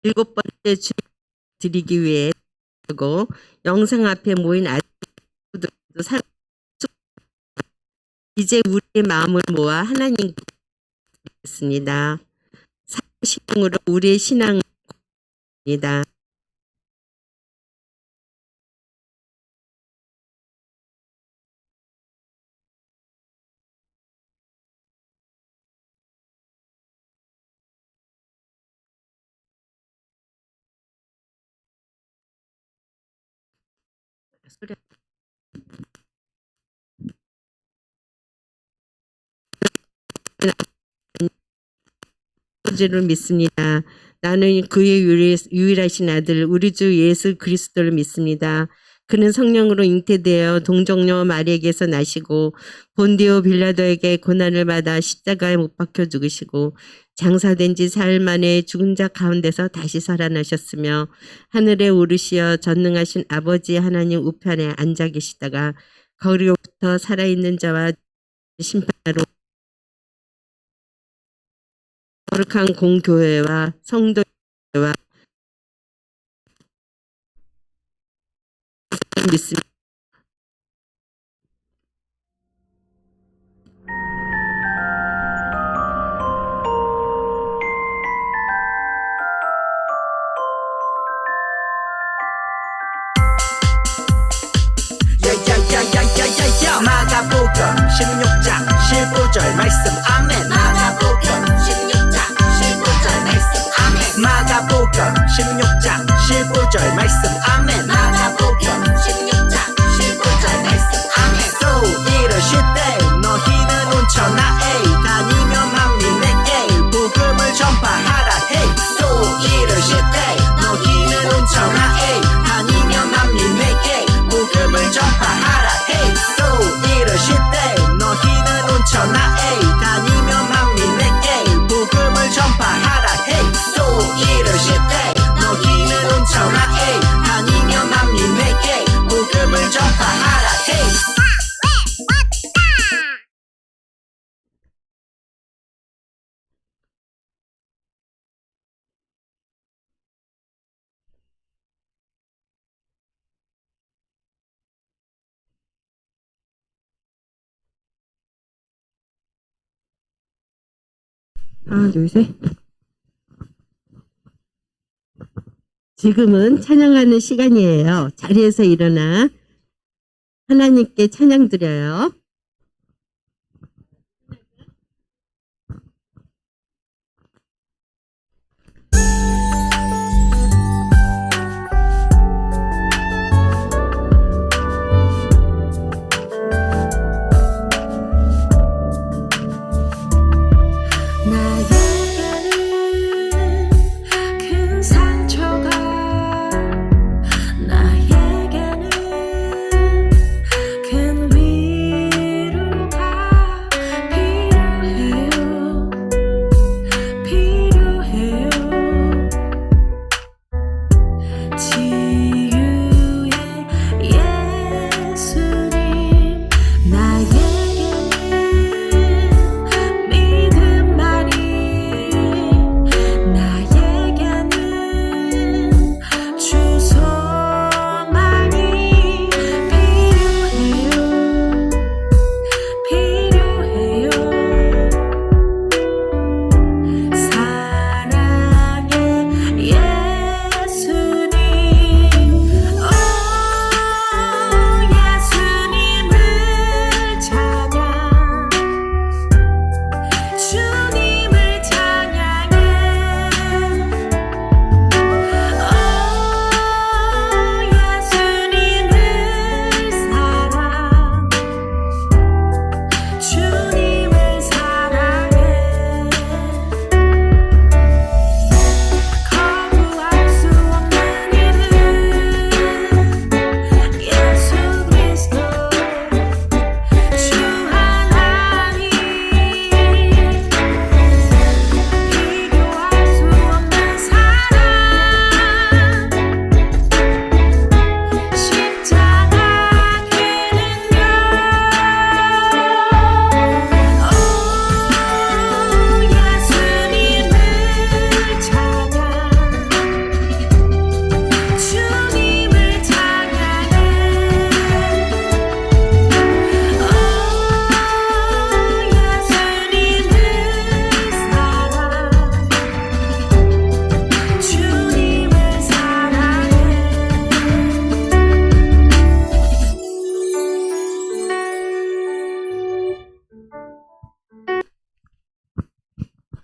일곱 번째 주 드리기 위해 하고 영상 앞에 모인 아이들도 이제 우리의 마음을 모아 하나님께 드리겠습니다. 신앙으로 우리의 신앙을 입니다. 를 믿습니다. 나는 그의 유일하신 아들 우리 주 예수 그리스도를 믿습니다. 그는 성령으로 잉태되어 동정녀 마리에게서 나시고 본디오 빌라도에게 고난을 받아 십자가에 못 박혀 죽으시고 장사된 지 사흘 만에 죽은 자 가운데서 다시 살아나셨으며 하늘에 오르시어 전능하신 아버지 하나님 우편에 앉아 계시다가 거기로부터 살아있는 자와 심판하러 거룩한 공교회와 성도와 믿습니다. 마가복음 16장 19절 말씀 아멘. 마가복음 16장 19절 말씀 아멘. 마가복음 16장 19절 말씀 아멘. 마가복음 16장 19절 말씀 아멘. 또 이르실 때 너희는 온천하에 다니며 만민에게 복음을 전파하라 해. 또 이르실 때 너희는 온천하에 다니며 만민에게 복음을 전파하라 해. 또 이르실 때 너희는 온천하에 다니며 만민에게 복음을 전파하라 해. 또 이르실 때 너희는 온천하에 다니며 만민에게 복음을 전파하라 해. 하나, 둘, 셋. 지금은 찬양하는 시간이에요. 자리에서 일어나 하나님께 찬양 드려요. 나에게는 큰 상처가 나에게는 큰 위로가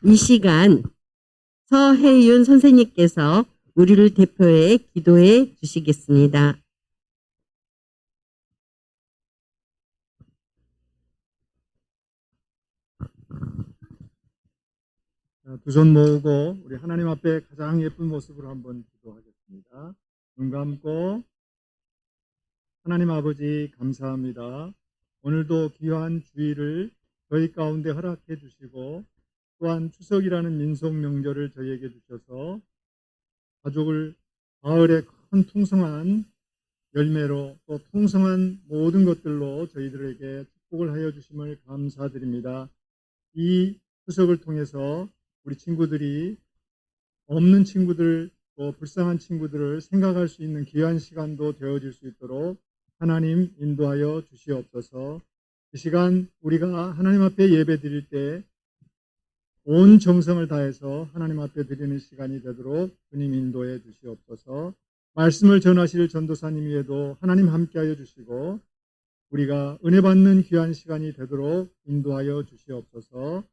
이 시간 서혜윤 선생님께서 우리를 대표해 기도해 주시겠습니다. 두 손 모으고 우리 하나님 앞에 가장 예쁜 모습으로 한번 기도하겠습니다. 눈 감고 하나님 아버지 감사합니다. 오늘도 귀한 주일을 저희 가운데 허락해 주시고 또한 추석이라는 민속 명절을 저희에게 주셔서 가족을 가을의 큰 풍성한 열매로 또 풍성한 모든 것들로 저희들에게 축복을 하여 주심을 감사드립니다. 이 추석을 통해서 우리 친구들이 없는 친구들 또 불쌍한 친구들을 생각할 수 있는 귀한 시간도 되어질 수 있도록 하나님 인도하여 주시옵소서. 이 시간 우리가 하나님 앞에 예배 드릴 때 온 정성을 다해서 하나님 앞에 드리는 시간이 되도록 주님 인도해 주시옵소서. 말씀을 전하실 전도사님 위에도 하나님 함께하여 주시고 우리가 은혜 받는 귀한 시간이 되도록 인도하여 주시옵소서.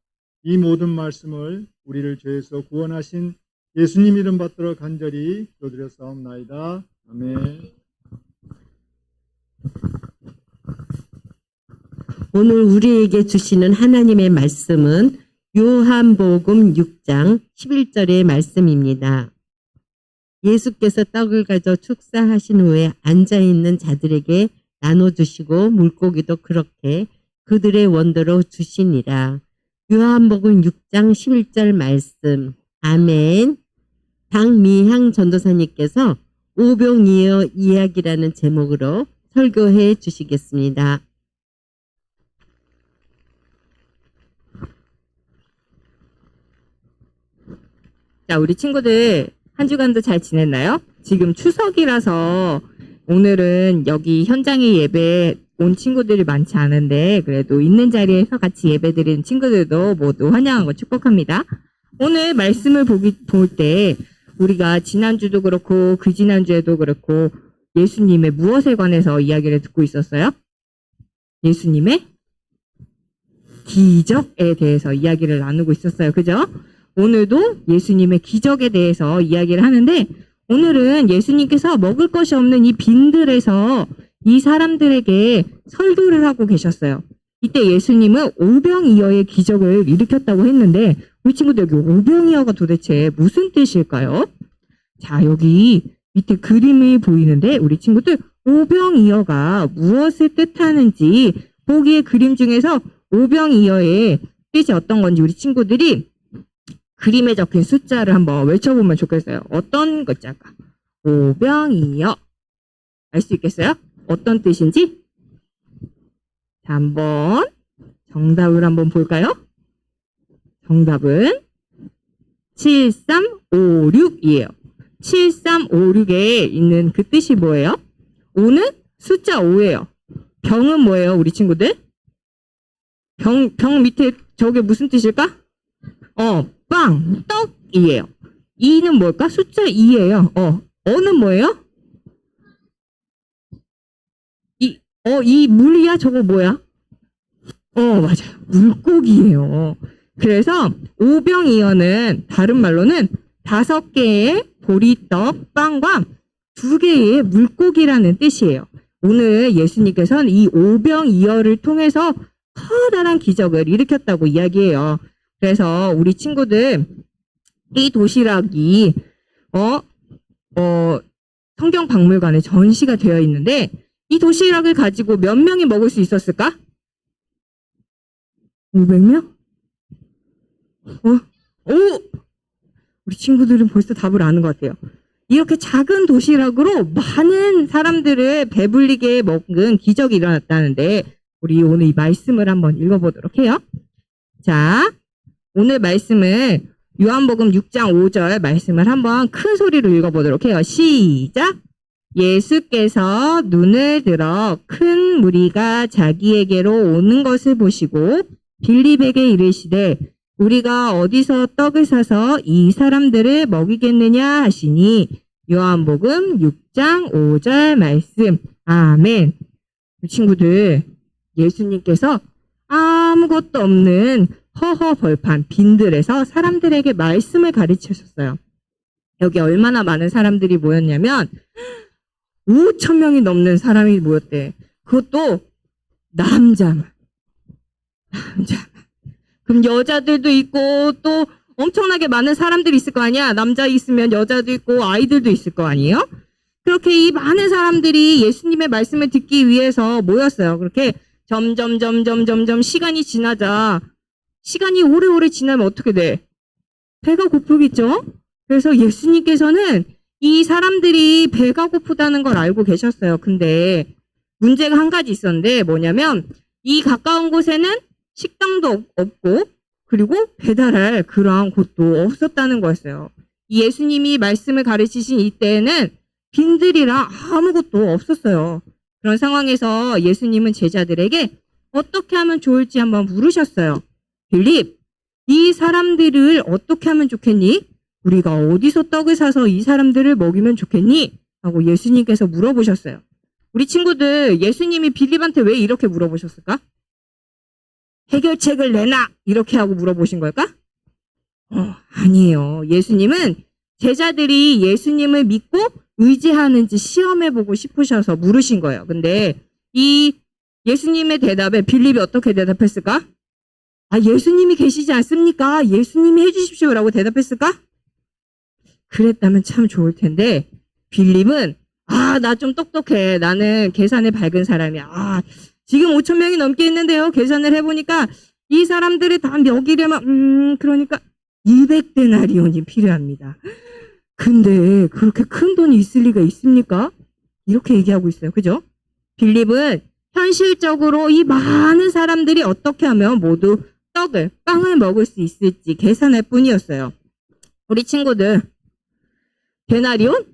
이 모든 말씀을 우리를 죄에서 구원하신 예수님 이름 받들어 간절히 기도드렸사옵나이다. 아멘. 오늘 우리에게 주시는 하나님의 말씀은 요한복음 6장 11절의 말씀입니다. 예수께서 떡을 가져 축사하신 후에 앉아있는 자들에게 나눠주시고 물고기도 그렇게 그들의 원대로 주시니라. 요한복음 6장 11절 말씀. 아멘. 박미향 전도사님께서 오병이어 이야기라는 제목으로 설교해 주시겠습니다. 자, 우리 친구들 한 주간도 잘 지냈나요? 지금 추석이라서 오늘은 여기 현장에 예배 온 친구들이 많지 않은데 그래도 있는 자리에서 같이 예배 드리는 친구들도 모두 환영하고 축복합니다. 오늘 말씀을 볼 때 우리가 지난주도 그렇고 그 지난주에도 그렇고 예수님의 무엇에 관해서 이야기를 듣고 있었어요? 예수님의 기적에 대해서 이야기를 나누고 있었어요. 그죠? 오늘도 예수님의 기적에 대해서 이야기를 하는데 오늘은 예수님께서 먹을 것이 없는 이 빈들에서 이 사람들에게 설교를 하고 계셨어요. 이때 예수님은 오병이어의 기적을 일으켰다고 했는데 우리 친구들 여기 오병이어가 도대체 무슨 뜻일까요? 자, 여기 밑에 그림이 보이는데 우리 친구들 오병이어가 무엇을 뜻하는지 보기의 그림 중에서 오병이어의 뜻이 어떤 건지 우리 친구들이 그림에 적힌 숫자를 한번 외쳐보면 좋겠어요. 어떤 글자일까? 오병이어. 알 수 있겠어요? 어떤 뜻인지? 자, 한번 정답을 한번 볼까요? 정답은 7356이에요. 7356에 있는 그 뜻이 뭐예요? 5는 숫자 5예요. 병은 뭐예요, 우리 친구들? 병 밑에 저게 무슨 뜻일까? 빵, 떡이에요. 2는 뭘까? 숫자 2예요. 어는 뭐예요? 이 물이야? 저거 뭐야? 맞아요. 물고기예요. 그래서 오병이어는 다른 말로는 5개의 보리떡, 빵과 2개의 물고기라는 뜻이에요. 오늘 예수님께서는 이 오병이어를 통해서 커다란 기적을 일으켰다고 이야기해요. 그래서 우리 친구들 이 도시락이 성경박물관에 전시가 되어 있는데 이 도시락을 가지고 몇 명이 먹을 수 있었을까? 500명? 우리 친구들은 벌써 답을 아는 것 같아요. 이렇게 작은 도시락으로 많은 사람들을 배불리게 먹은 기적이 일어났다는데 우리 오늘 이 말씀을 한번 읽어보도록 해요. 자, 오늘 말씀을 요한복음 6장 5절 말씀을 한번 큰 소리로 읽어보도록 해요. 시작! 예수께서 눈을 들어 큰 무리가 자기에게로 오는 것을 보시고 빌립에게 이르시되 우리가 어디서 떡을 사서 이 사람들을 먹이겠느냐 하시니 요한복음 6장 5절 말씀. 아멘. 친구들, 예수님께서 아무것도 없는 허허벌판 빈들에서 사람들에게 말씀을 가르치셨어요. 여기 얼마나 많은 사람들이 모였냐면 5천 명이 넘는 사람이 모였대. 그것도 남자만. 그럼 여자들도 있고 또 엄청나게 많은 사람들이 있을 거 아니야. 남자 있으면 여자도 있고 아이들도 있을 거 아니에요. 그렇게 이 많은 사람들이 예수님의 말씀을 듣기 위해서 모였어요. 그렇게 점점 시간이 지나자 시간이 오래오래 지나면 어떻게 돼? 배가 고프겠죠? 그래서 예수님께서는 이 사람들이 배가 고프다는 걸 알고 계셨어요. 근데 문제가 한 가지 있었는데 뭐냐면 이 가까운 곳에는 식당도 없고 그리고 배달할 그러한 곳도 없었다는 거였어요. 이 예수님이 말씀을 가르치신 이때에는 빈들이라 아무것도 없었어요. 그런 상황에서 예수님은 제자들에게 어떻게 하면 좋을지 한번 물으셨어요. 빌립, 이 사람들을 어떻게 하면 좋겠니? 우리가 어디서 떡을 사서 이 사람들을 먹이면 좋겠니? 하고 예수님께서 물어보셨어요. 우리 친구들 예수님이 빌립한테 왜 이렇게 물어보셨을까? 해결책을 내놔! 이렇게 하고 물어보신 걸까? 아니에요. 예수님은 제자들이 예수님을 믿고 의지하는지 시험해보고 싶으셔서 물으신 거예요. 근데 이 예수님의 대답에 빌립이 어떻게 대답했을까? 아, 예수님이 계시지 않습니까? 예수님이 해주십시오라고 대답했을까? 그랬다면 참 좋을 텐데 빌립은 나 좀 똑똑해. 나는 계산에 밝은 사람이야. 지금 5천 명이 넘게 있는데요. 계산을 해보니까 이 사람들을 다 먹이려면 그러니까 200데나리온이 필요합니다. 근데 그렇게 큰 돈이 있을 리가 있습니까? 이렇게 얘기하고 있어요. 그죠? 빌립은 현실적으로 이 많은 사람들이 어떻게 하면 모두 빵을 먹을 수 있을지 계산할 뿐이었어요. 우리 친구들 데나리온?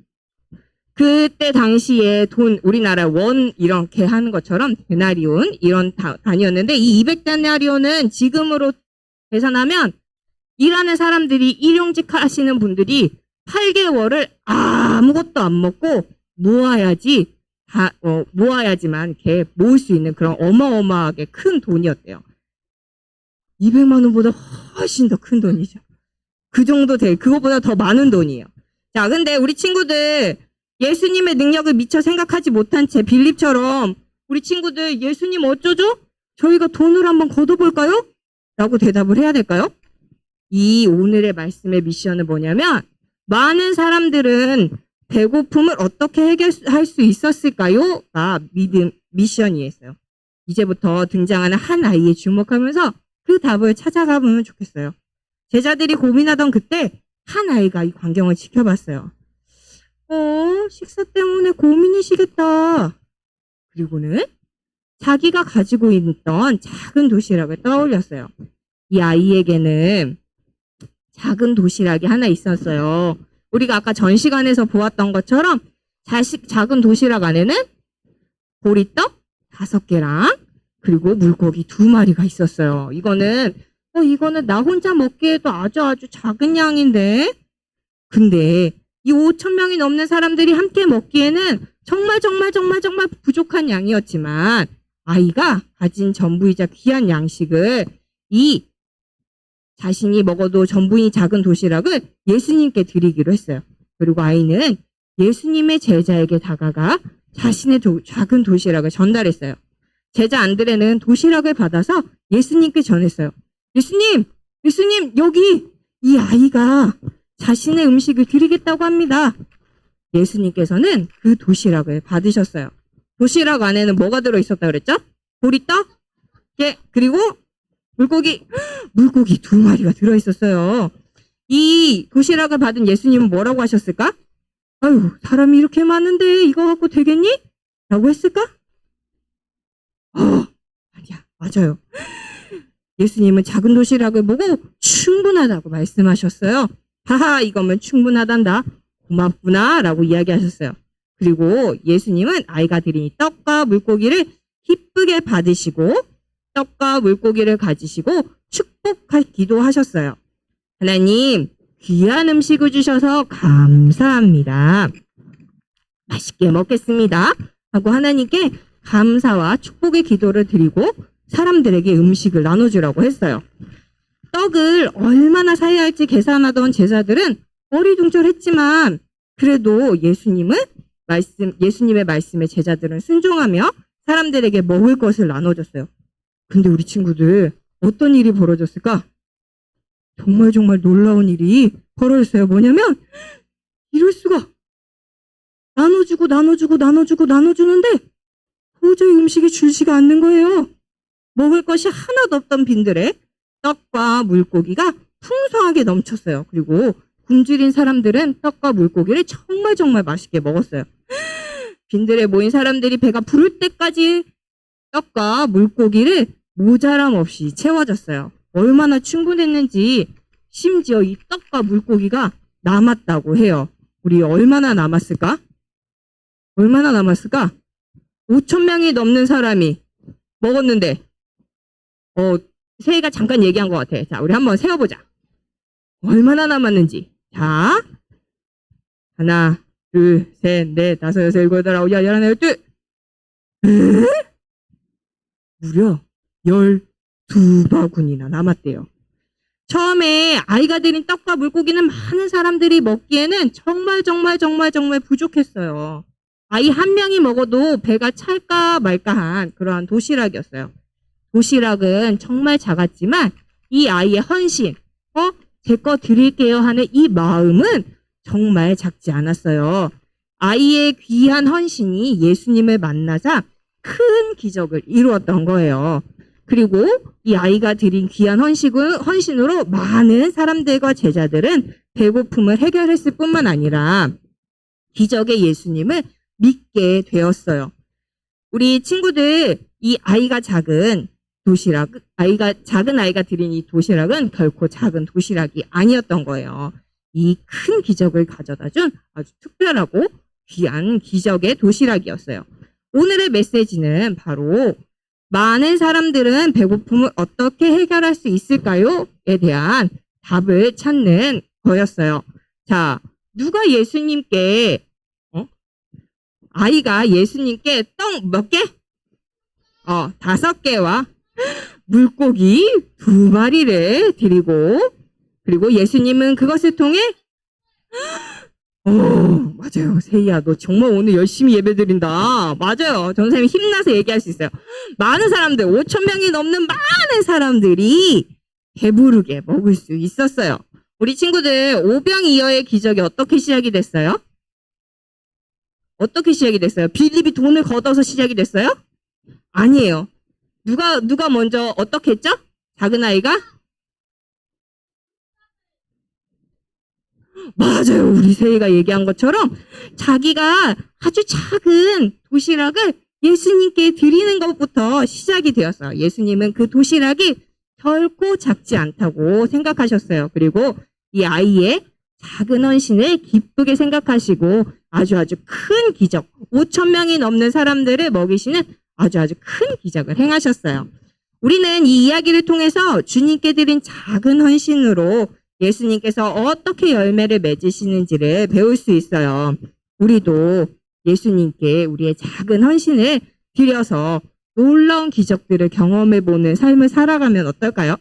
그때 당시에 돈 우리나라 원 이렇게 하는 것처럼 데나리온 이런 단위였는데 이 200데나리온은 지금으로 계산하면 일하는 사람들이 일용직 하시는 분들이 8개월을 아무것도 안 먹고 모아야지만 이렇게 모을 수 있는 그런 어마어마하게 큰 돈이었대요. 200만 원보다 훨씬 더 큰 돈이죠. 그 정도 그거보다 더 많은 돈이에요. 자, 근데 우리 친구들 예수님의 능력을 미처 생각하지 못한 채 빌립처럼 우리 친구들 예수님 어쩌죠? 저희가 돈을 한번 걷어볼까요? 라고 대답을 해야 될까요? 이 오늘의 말씀의 미션은 뭐냐면 많은 사람들은 배고픔을 어떻게 해결할 수 있었을까요? 가 미션이었어요. 이제부터 등장하는 한 아이에 주목하면서 그 답을 찾아가 보면 좋겠어요. 제자들이 고민하던 그때 한 아이가 이 광경을 지켜봤어요. 식사 때문에 고민이시겠다. 그리고는 자기가 가지고 있던 작은 도시락을 떠올렸어요. 이 아이에게는 작은 도시락이 하나 있었어요. 우리가 아까 전 시간에서 보았던 것처럼 작은 도시락 안에는 보리떡 5개랑 그리고 물고기 2마리가 있었어요. 이거는 나 혼자 먹기에도 아주 작은 양인데. 근데 이 5천 명이 넘는 사람들이 함께 먹기에는 정말 부족한 양이었지만 아이가 가진 전부이자 귀한 양식을 이 자신이 먹어도 전부인 작은 도시락을 예수님께 드리기로 했어요. 그리고 아이는 예수님의 제자에게 다가가 자신의 작은 도시락을 전달했어요. 제자 안드레는 도시락을 받아서 예수님께 전했어요. 예수님, 여기 이 아이가 자신의 음식을 드리겠다고 합니다. 예수님께서는 그 도시락을 받으셨어요. 도시락 안에는 뭐가 들어있었다 그랬죠? 보리떡? 그리고 물고기 2마리가 들어있었어요. 이 도시락을 받은 예수님은 뭐라고 하셨을까? 아유, 사람이 이렇게 많은데 이거 갖고 되겠니? 라고 했을까? 아니야, 맞아요. 예수님은 작은 도시락을 보고 충분하다고 말씀하셨어요. 하하, 이거면 충분하단다. 고맙구나 라고 이야기하셨어요. 그리고 예수님은 아이가 드린 떡과 물고기를 기쁘게 받으시고 떡과 물고기를 가지시고 축복하기도 하셨어요. 하나님, 귀한 음식을 주셔서 감사합니다. 맛있게 먹겠습니다. 하고 하나님께 감사와 축복의 기도를 드리고 사람들에게 음식을 나눠주라고 했어요. 떡을 얼마나 사야 할지 계산하던 제자들은 어리둥절했지만 그래도 예수님의 말씀에 제자들은 순종하며 사람들에게 먹을 것을 나눠줬어요. 근데 우리 친구들 어떤 일이 벌어졌을까? 정말 놀라운 일이 벌어졌어요. 뭐냐면 이럴 수가. 나눠주는데 도저히 음식이 줄지가 않는 거예요. 먹을 것이 하나도 없던 빈들에 떡과 물고기가 풍성하게 넘쳤어요. 그리고 굶주린 사람들은 떡과 물고기를 정말 맛있게 먹었어요. 빈들에 모인 사람들이 배가 부를 때까지 떡과 물고기를 모자람 없이 채워졌어요. 얼마나 충분했는지 심지어 이 떡과 물고기가 남았다고 해요. 우리 얼마나 남았을까? 5,000명이 넘는 사람이 먹었는데 세희가 잠깐 얘기한 것 같아. 자, 우리 한번 세어보자. 얼마나 남았는지. 자, 하나, 둘, 셋, 넷, 다섯, 여섯, 일곱, 여덟, 아홉, 열, 열하나, 열둘. 무려 12바구니나 남았대요. 처음에 아이가 드린 떡과 물고기는 많은 사람들이 먹기에는 정말 부족했어요. 아이 한 명이 먹어도 배가 찰까 말까한 그러한 도시락이었어요. 도시락은 정말 작았지만 이 아이의 헌신, 제 거 드릴게요 하는 이 마음은 정말 작지 않았어요. 아이의 귀한 헌신이 예수님을 만나자 큰 기적을 이루었던 거예요. 그리고 이 아이가 드린 귀한 헌신으로 많은 사람들과 제자들은 배고픔을 해결했을 뿐만 아니라 기적의 예수님을 믿게 되었어요. 우리 친구들, 이 작은 아이가 드린 이 도시락은 결코 작은 도시락이 아니었던 거예요. 이 큰 기적을 가져다 준 아주 특별하고 귀한 기적의 도시락이었어요. 오늘의 메시지는 바로 많은 사람들은 배고픔을 어떻게 해결할 수 있을까요?에 대한 답을 찾는 거였어요. 자, 누가 예수님께 아이가 예수님께 떡 몇 개? 5개와 물고기 2마리를 드리고 그리고 예수님은 그것을 통해 맞아요. 세희야, 너 정말 오늘 열심히 예배 드린다. 맞아요. 전사님이 힘나서 얘기할 수 있어요. 많은 사람들, 5,000명이 넘는 많은 사람들이 배부르게 먹을 수 있었어요. 우리 친구들, 오병이어의 기적이 어떻게 시작이 됐어요? 빌립이 돈을 걷어서 시작이 됐어요? 아니에요. 누가 먼저 어떻게 했죠? 작은 아이가? 맞아요. 우리 세희가 얘기한 것처럼 자기가 아주 작은 도시락을 예수님께 드리는 것부터 시작이 되었어요. 예수님은 그 도시락이 결코 작지 않다고 생각하셨어요. 그리고 이 아이의 작은 헌신을 기쁘게 생각하시고 아주 큰 기적, 5,000명이 넘는 사람들을 먹이시는 아주 큰 기적을 행하셨어요. 우리는 이 이야기를 통해서 주님께 드린 작은 헌신으로 예수님께서 어떻게 열매를 맺으시는지를 배울 수 있어요. 우리도 예수님께 우리의 작은 헌신을 드려서 놀라운 기적들을 경험해보는 삶을 살아가면 어떨까요?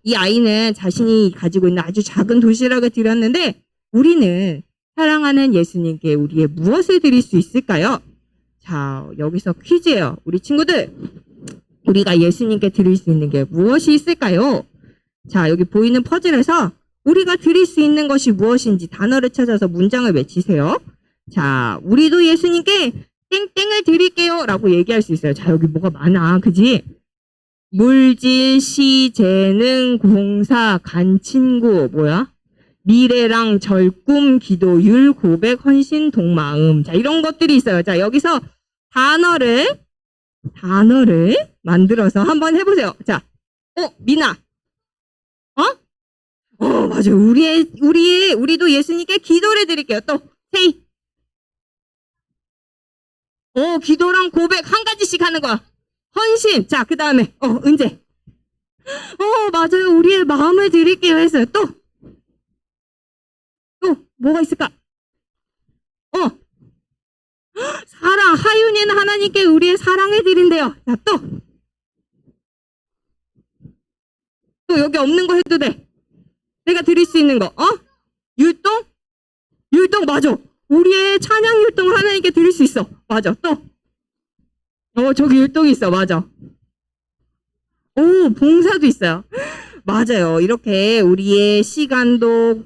이 아이는 자신이 가지고 있는 아주 작은 도시락을 드렸는데 우리는 사랑하는 예수님께 우리의 무엇을 드릴 수 있을까요? 자, 여기서 퀴즈예요. 우리 친구들, 우리가 예수님께 드릴 수 있는 게 무엇이 있을까요? 자, 여기 보이는 퍼즐에서 우리가 드릴 수 있는 것이 무엇인지 단어를 찾아서 문장을 외치세요. 자, 우리도 예수님께 땡땡을 드릴게요 라고 얘기할 수 있어요. 자, 여기 뭐가 많아. 그지? 물질, 시, 재능, 공사, 간친구, 미래랑 절꿈, 기도, 율, 고백, 헌신, 동마음. 자, 이런 것들이 있어요. 자, 여기서 단어를 만들어서 한번 해보세요. 자, 미나. 맞아요. 우리도 예수님께 기도를 드릴게요. 또, 세이. 기도랑 고백 한 가지씩 하는 거야. 헌신. 자, 그 다음에, 은재. 맞아요. 우리의 마음을 드릴게요 했어요. 또, 뭐가 있을까? 사랑. 하윤이는 하나님께 우리의 사랑을 드린대요. 자, 또, 또 여기 없는 거 해도 돼. 내가 드릴 수 있는 거. 율동? 율동 맞아. 우리의 찬양 율동을 하나님께 드릴 수 있어. 맞아. 또. 저기 율동이 있어. 맞아. 오, 봉사도 있어요. 맞아요. 이렇게 우리의 시간도,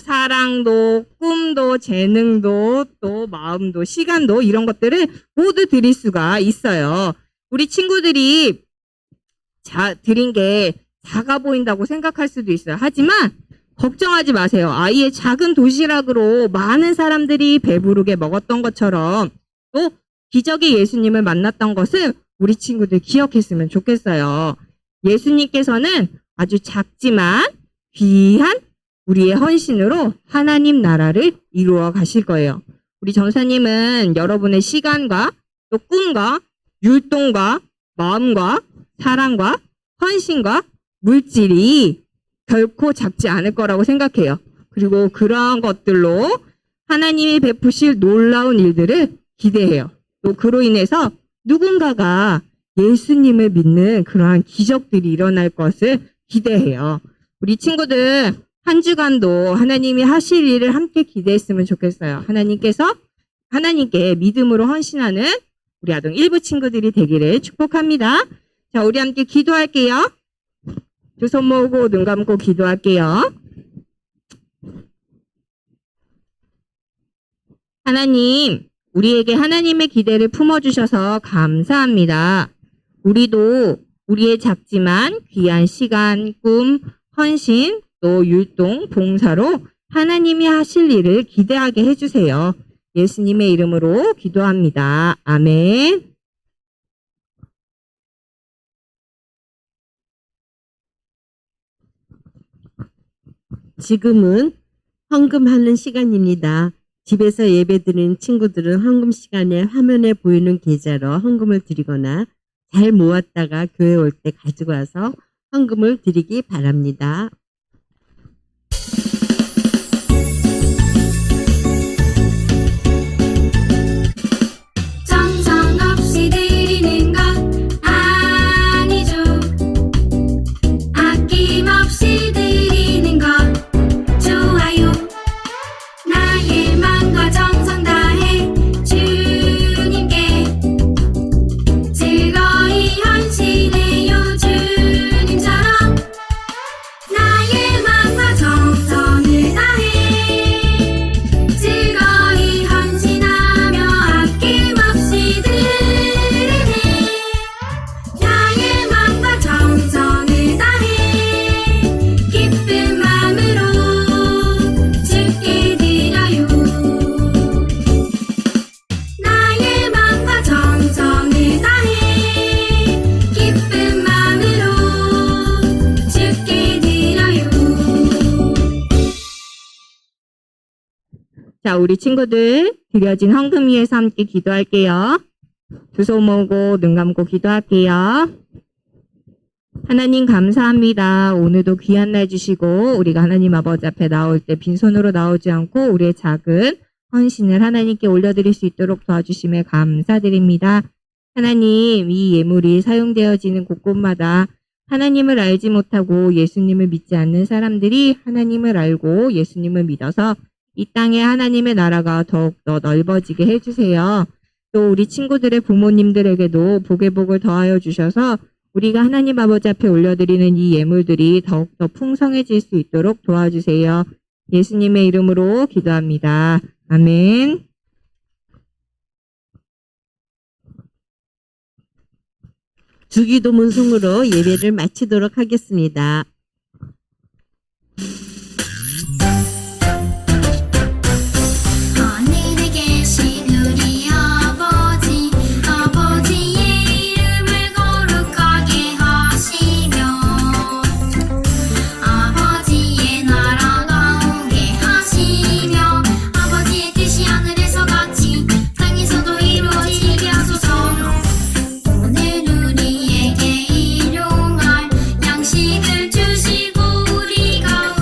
사랑도, 꿈도, 재능도, 또 마음도, 시간도 이런 것들을 모두 드릴 수가 있어요. 우리 친구들이 드린 게 작아 보인다고 생각할 수도 있어요. 하지만 걱정하지 마세요. 아이의 작은 도시락으로 많은 사람들이 배부르게 먹었던 것처럼 또 기적의 예수님을 만났던 것을 우리 친구들 기억했으면 좋겠어요. 예수님께서는 아주 작지만 귀한 우리의 헌신으로 하나님 나라를 이루어 가실 거예요. 우리 전사님은 여러분의 시간과 또 꿈과 율동과 마음과 사랑과 헌신과 물질이 결코 작지 않을 거라고 생각해요. 그리고 그러한 것들로 하나님이 베푸실 놀라운 일들을 기대해요. 또 그로 인해서 누군가가 예수님을 믿는 그러한 기적들이 일어날 것을 기대해요. 우리 친구들 한 주간도 하나님이 하실 일을 함께 기대했으면 좋겠어요. 하나님께 믿음으로 헌신하는 우리 아동 일부 친구들이 되기를 축복합니다. 자, 우리 함께 기도할게요. 두 손 모으고 눈 감고 기도할게요. 하나님, 우리에게 하나님의 기대를 품어주셔서 감사합니다. 우리도 우리의 작지만 귀한 시간, 꿈, 헌신, 또 율동, 봉사로 하나님이 하실 일을 기대하게 해주세요. 예수님의 이름으로 기도합니다. 아멘. 지금은 헌금하는 시간입니다. 집에서 예배드리는 친구들은 헌금 시간에 화면에 보이는 계좌로 헌금을 드리거나 잘 모았다가 교회 올 때 가지고 와서 헌금을 드리기 바랍니다. 정성없이 드리는 것 아니죠. 아낌없이 드리는 것 좋아요. 나의 마음과 정성 다해 주님께 즐거이 헌신해요. 주님처럼 나의 마음과 정성을 다해 즐거이 헌신하며 아낌없이 드리네. 나의 마음과 정성을 다해 기쁜 마음으로 주께 드려요. 나의 마음과 정성을 다해 기쁜 마음으로 주께 드려요. 자, 우리 친구들 드려진 헌금 위해서 함께 기도할게요. 두 손 모으고 눈 감고 기도할게요. 하나님 감사합니다. 오늘도 귀한 날 주시고 우리가 하나님 아버지 앞에 나올 때 빈손으로 나오지 않고 우리의 작은 헌신을 하나님께 올려드릴 수 있도록 도와주심에 감사드립니다. 하나님, 이 예물이 사용되어지는 곳곳마다 하나님을 알지 못하고 예수님을 믿지 않는 사람들이 하나님을 알고 예수님을 믿어서 이 땅에 하나님의 나라가 더욱더 넓어지게 해주세요. 또 우리 친구들의 부모님들에게도 복의 복을 더하여 주셔서 우리가 하나님 아버지 앞에 올려드리는 이 예물들이 더욱더 풍성해질 수 있도록 도와주세요. 예수님의 이름으로 기도합니다. 아멘. 주기도문송으로 예배를 마치도록 하겠습니다. 하늘에 계신 우리 아버지, 아버지의 이름을 거룩하게 하시며 아버지의 나라가 오게 하시며 아버지의 뜻이 하늘에서 같이 땅에서도 이루어지게 하소서. 오늘 우리에게 일용할 양식을 주시고 우리가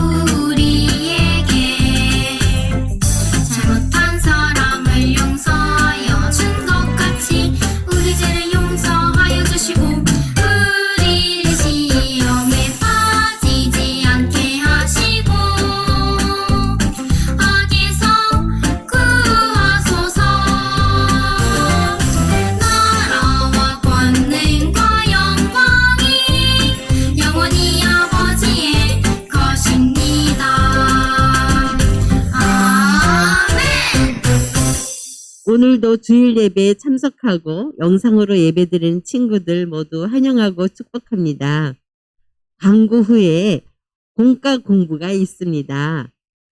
오늘도 주일 예배에 참석하고 영상으로 예배드리는 친구들 모두 환영하고 축복합니다. 광고 후에 공과 공부가 있습니다.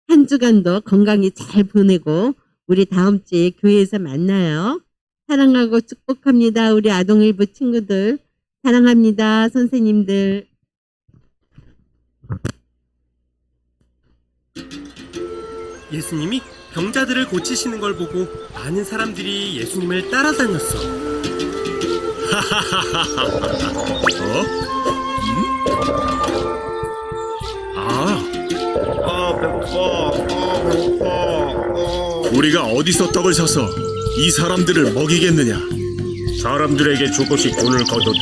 한 주간도 건강히 잘 보내고 우리 다음 주에 교회에서 만나요. 사랑하고 축복합니다. 우리 아동일부 친구들 사랑합니다. 선생님들. 예수님이 병자들을 고치시는 걸 보고 많은 사람들이 예수님을 따라다녔어. 우리가 어디서 떡을 사서 이 사람들을 먹이겠느냐? 사람들에게 조금씩 돈을 걷어도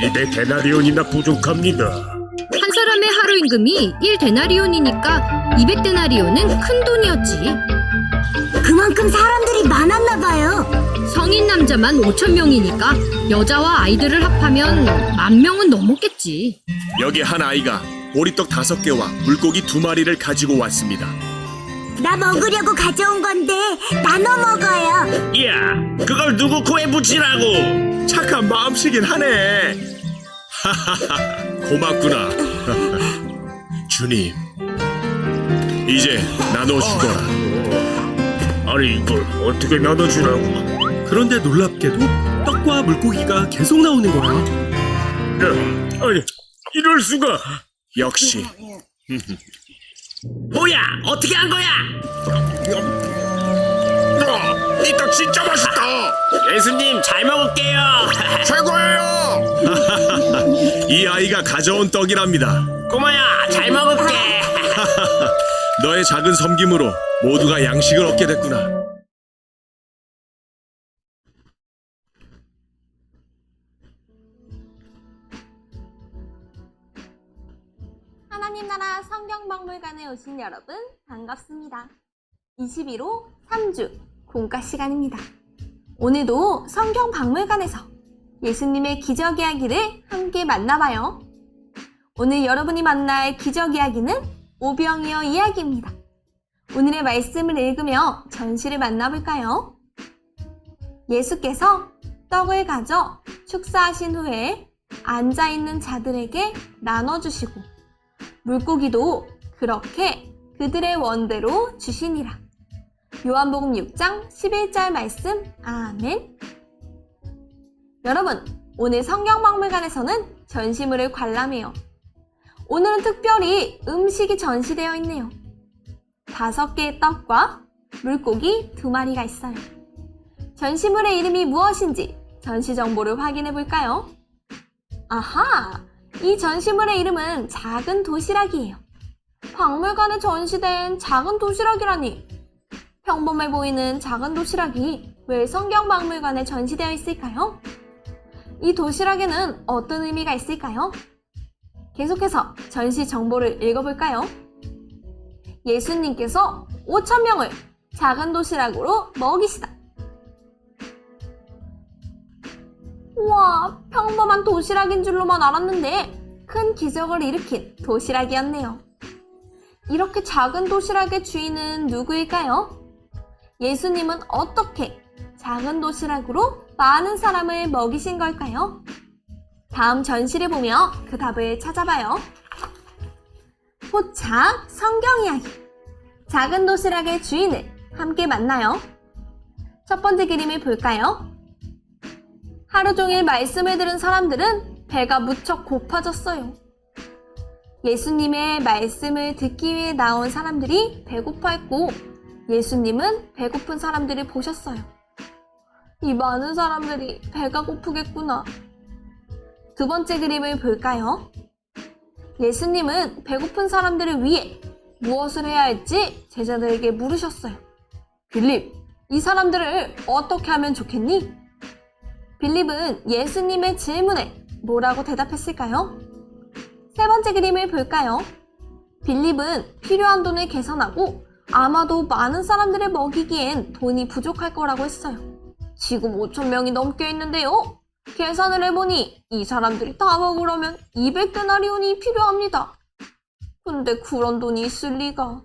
200데나리온이나 부족합니다. 한 사람의 하루 임금이 1데나리온이니까 200데나리온은 큰 돈이었지. 그만큼 사람들이 많았나 봐요. 성인 남자만 5,000명이니까 여자와 아이들을 합하면 10,000명은 넘었겠지. 여기 한 아이가 보리떡 5개와 물고기 2마리를 가지고 왔습니다. 나 먹으려고 가져온 건데 나눠 먹어요. 이야, 그걸 누구 코에 붙이라고? 착한 마음씨긴 하네. 고맙구나. 주님, 이제 나눠주거라. 아니, 이걸 어떻게 나눠주라고? 그런데 놀랍게도 떡과 물고기가 계속 나오는 거야. 아니, 이럴 수가. 역시 뭐야, 어떻게 한 거야? 이 떡 진짜 맛있다. 예수님, 잘 먹을게요. 최고예요. 이 아이가 가져온 떡이랍니다. 꼬마야, 잘 먹을게. 너의 작은 섬김으로 모두가 양식을 얻게 됐구나. 하나님 나라 성경박물관에 오신 여러분 반갑습니다. 21호 3주 공과 시간입니다. 오늘도 성경박물관에서 예수님의 기적 이야기를 함께 만나봐요. 오늘 여러분이 만날 기적 이야기는 오병이어 이야기입니다. 오늘의 말씀을 읽으며 전시를 만나볼까요? 예수께서 떡을 가져 축사하신 후에 앉아있는 자들에게 나눠주시고 물고기도 그렇게 그들의 원대로 주시니라. 요한복음 6장 11절 말씀. 아멘. 여러분, 오늘 성경박물관에서는 전시물을 관람해요. 오늘은 특별히 음식이 전시되어 있네요. 5개의 떡과 물고기 2마리가 있어요. 전시물의 이름이 무엇인지 전시 정보를 확인해 볼까요? 아하! 이 전시물의 이름은 작은 도시락이에요. 박물관에 전시된 작은 도시락이라니. 평범해 보이는 작은 도시락이 왜 성경박물관에 전시되어 있을까요? 이 도시락에는 어떤 의미가 있을까요? 계속해서 전시 정보를 읽어볼까요? 예수님께서 5,000명을 작은 도시락으로 먹이시다. 우와, 평범한 도시락인 줄로만 알았는데 큰 기적을 일으킨 도시락이었네요. 이렇게 작은 도시락의 주인은 누구일까요? 예수님은 어떻게 작은 도시락으로 많은 사람을 먹이신 걸까요? 다음 전시를 보며 그 답을 찾아봐요. 포착 성경 이야기. 작은 도시락의 주인을 함께 만나요. 첫 번째 그림을 볼까요? 하루 종일 말씀을 들은 사람들은 배가 무척 고파졌어요. 예수님의 말씀을 듣기 위해 나온 사람들이 배고파했고 예수님은 배고픈 사람들을 보셨어요. 이 많은 사람들이 배가 고프겠구나. 두 번째 그림을 볼까요? 예수님은 배고픈 사람들을 위해 무엇을 해야 할지 제자들에게 물으셨어요. 빌립, 이 사람들을 어떻게 하면 좋겠니? 빌립은 예수님의 질문에 뭐라고 대답했을까요? 세 번째 그림을 볼까요? 빌립은 필요한 돈을 계산하고 아마도 많은 사람들을 먹이기엔 돈이 부족할 거라고 했어요. 지금 5,000명이 넘게 있는데요. 계산을 해보니 이 사람들이 다 먹으려면 200데나리온이 필요합니다. 근데 그런 돈이 있을 리가.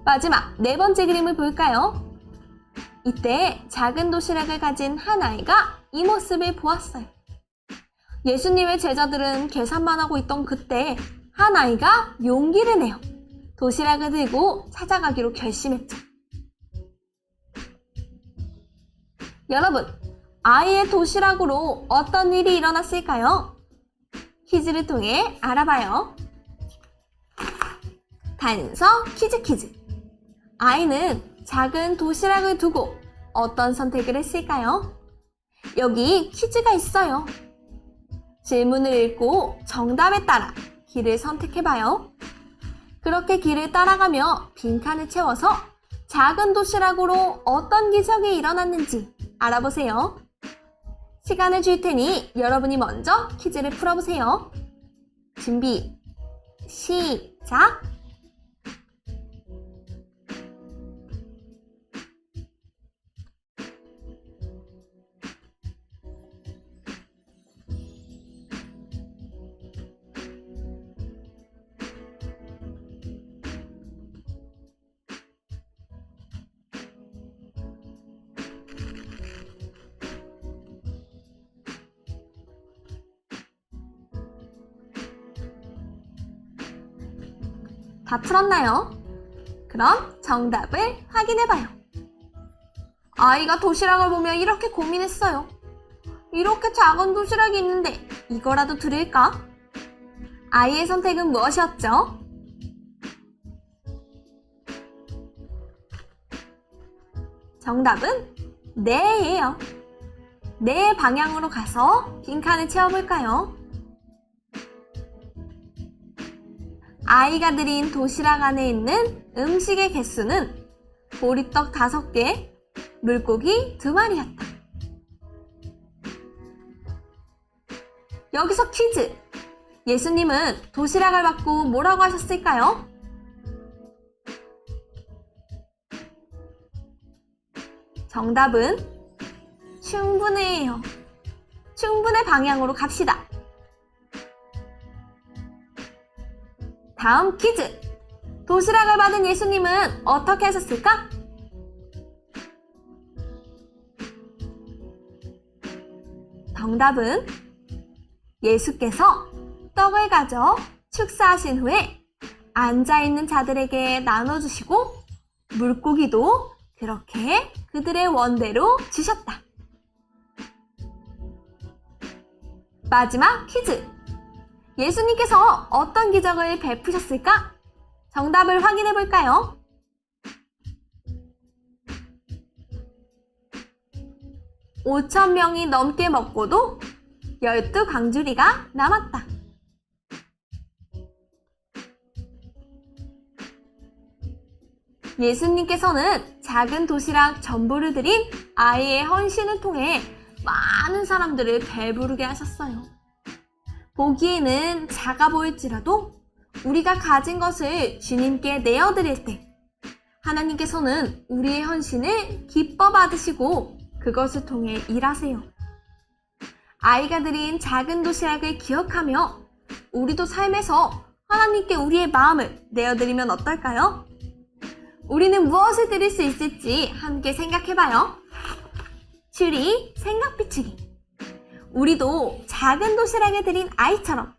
마지막 네 번째 그림을 볼까요? 이때 작은 도시락을 가진 한 아이가 이 모습을 보았어요. 예수님의 제자들은 계산만 하고 있던 그때 한 아이가 용기를 내어 도시락을 들고 찾아가기로 결심했죠. 여러분, 아이의 도시락으로 어떤 일이 일어났을까요? 퀴즈를 통해 알아봐요. 단서 퀴즈. 아이는 작은 도시락을 두고 어떤 선택을 했을까요? 여기 퀴즈가 있어요. 질문을 읽고 정답에 따라 길을 선택해봐요. 그렇게 길을 따라가며 빈칸을 채워서 작은 도시락으로 어떤 기적이 일어났는지 알아보세요. 시간을 줄 테니 여러분이 먼저 퀴즈를 풀어보세요. 준비, 시작! 다 풀었나요? 그럼 정답을 확인해봐요. 아이가 도시락을 보며 이렇게 고민했어요. 이렇게 작은 도시락이 있는데 이거라도 들을까? 아이의 선택은 무엇이었죠? 정답은 네예요. 네 방향으로 가서 빈칸을 채워볼까요? 아이가 드린 도시락 안에 있는 음식의 개수는 보리떡 5개, 물고기 2마리였다. 여기서 퀴즈! 예수님은 도시락을 받고 뭐라고 하셨을까요? 정답은 충분해요. 충분의 방향으로 갑시다. 다음 퀴즈! 도시락을 받은 예수님은 어떻게 하셨을까? 정답은 예수께서 떡을 가져 축사하신 후에 앉아있는 자들에게 나눠주시고 물고기도 그렇게 그들의 원대로 주셨다. 마지막 퀴즈! 예수님께서 어떤 기적을 베푸셨을까? 정답을 확인해 볼까요? (5,000명이) 넘게 먹고도 12광주리가 남았다. 예수님께서는 작은 도시락 전부를 드린 아이의 헌신을 통해 많은 사람들을 배부르게 하셨어요. 보기에는 작아 보일지라도 우리가 가진 것을 주님께 내어드릴 때 하나님께서는 우리의 헌신을 기뻐 받으시고 그것을 통해 일하세요. 아이가 드린 작은 도시락을 기억하며 우리도 삶에서 하나님께 우리의 마음을 내어드리면 어떨까요? 우리는 무엇을 드릴 수 있을지 함께 생각해봐요. 추리, 생각 비추기. 우리도 작은 도시락을 드린 아이처럼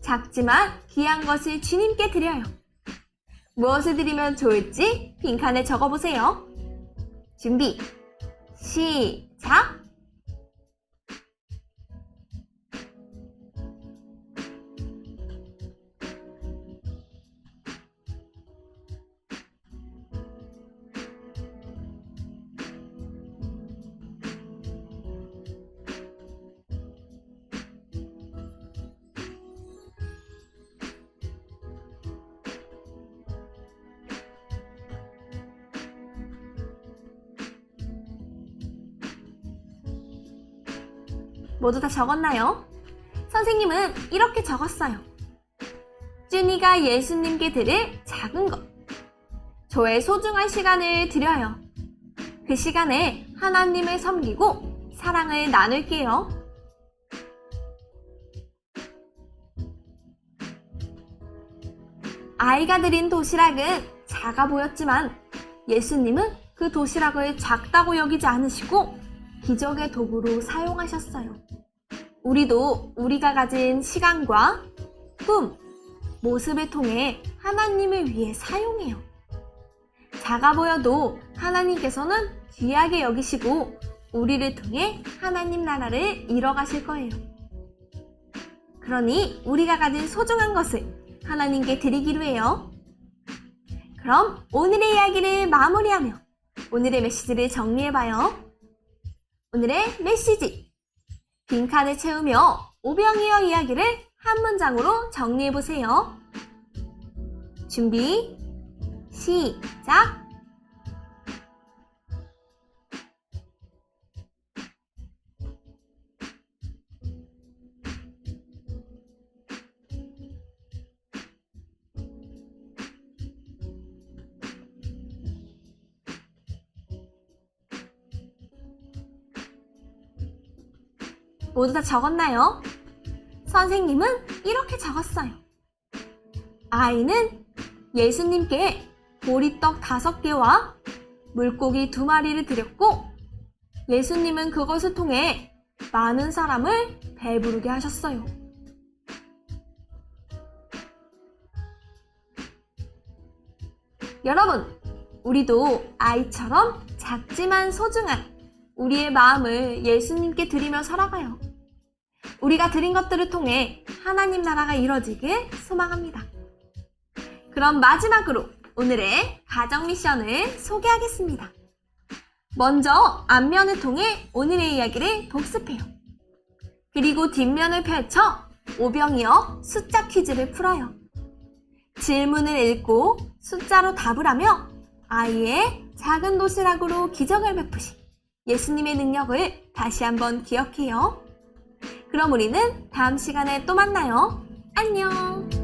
작지만 귀한 것을 주님께 드려요. 무엇을 드리면 좋을지 빈칸에 적어보세요. 준비, 시작! 모두 다 적었나요? 선생님은 이렇게 적었어요. 쭈니가 예수님께 드릴 작은 것. 저의 소중한 시간을 드려요. 그 시간에 하나님을 섬기고 사랑을 나눌게요. 아이가 드린 도시락은 작아 보였지만 예수님은 그 도시락을 작다고 여기지 않으시고 기적의 도구로 사용하셨어요. 우리도 우리가 가진 시간과 꿈, 모습을 통해 하나님을 위해 사용해요. 작아 보여도 하나님께서는 귀하게 여기시고 우리를 통해 하나님 나라를 이뤄가실 거예요. 그러니 우리가 가진 소중한 것을 하나님께 드리기로 해요. 그럼 오늘의 이야기를 마무리하며 오늘의 메시지를 정리해봐요. 오늘의 메시지. 빈칸을 채우며 오병이어 이야기를 한 문장으로 정리해보세요. 준비, 시작! 모두 다 적었나요? 선생님은 이렇게 적었어요. 아이는 예수님께 보리떡 5개와 물고기 2마리를 드렸고 예수님은 그것을 통해 많은 사람을 배부르게 하셨어요. 여러분, 우리도 아이처럼 작지만 소중한 우리의 마음을 예수님께 드리며 살아가요. 우리가 드린 것들을 통해 하나님 나라가 이루어지길 소망합니다. 그럼 마지막으로 오늘의 가정 미션을 소개하겠습니다. 먼저 앞면을 통해 오늘의 이야기를 복습해요. 그리고 뒷면을 펼쳐 오병이어 숫자 퀴즈를 풀어요. 질문을 읽고 숫자로 답을 하며 아이의 작은 도시락으로 기적을 베푸신 예수님의 능력을 다시 한번 기억해요. 그럼 우리는 다음 시간에 또 만나요. 안녕!